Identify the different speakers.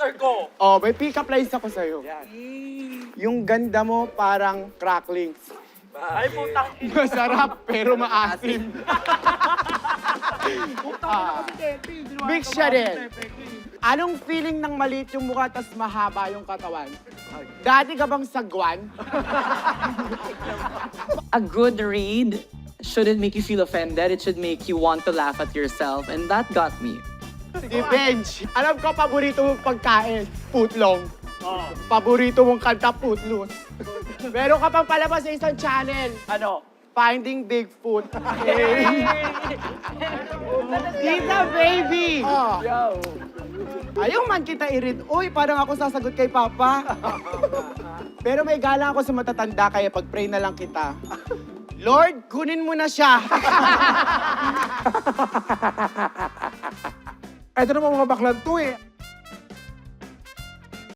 Speaker 1: answer ko.
Speaker 2: Oh, may pick-up lines ako sa'yo. Yung ganda mo parang cracklings.
Speaker 1: Ay, putang ina.
Speaker 2: Masarap pero maasim. Big siya din. Anong feeling ng maliit yung mukha tas mahaba yung katawan? Dati ka bang sagwan?
Speaker 3: A good read shouldn't make you feel offended. It should make you want to laugh at yourself. And that got me.
Speaker 2: Si Benj. Alam ko, paborito mong pagkain, footlong. Paborito mong kanta, footloose. Meron ka pang palabas sa isang channel.
Speaker 1: Ano?
Speaker 2: Finding Bigfoot. Tita Baby! Ayaw man kita i-read. Uy, parang ako sasagot kay Papa. Pero may galang ako sa matatanda, kaya pag-pray na lang kita. Lord, kunin mo na siya.
Speaker 4: Ito naman mga baklan to eh.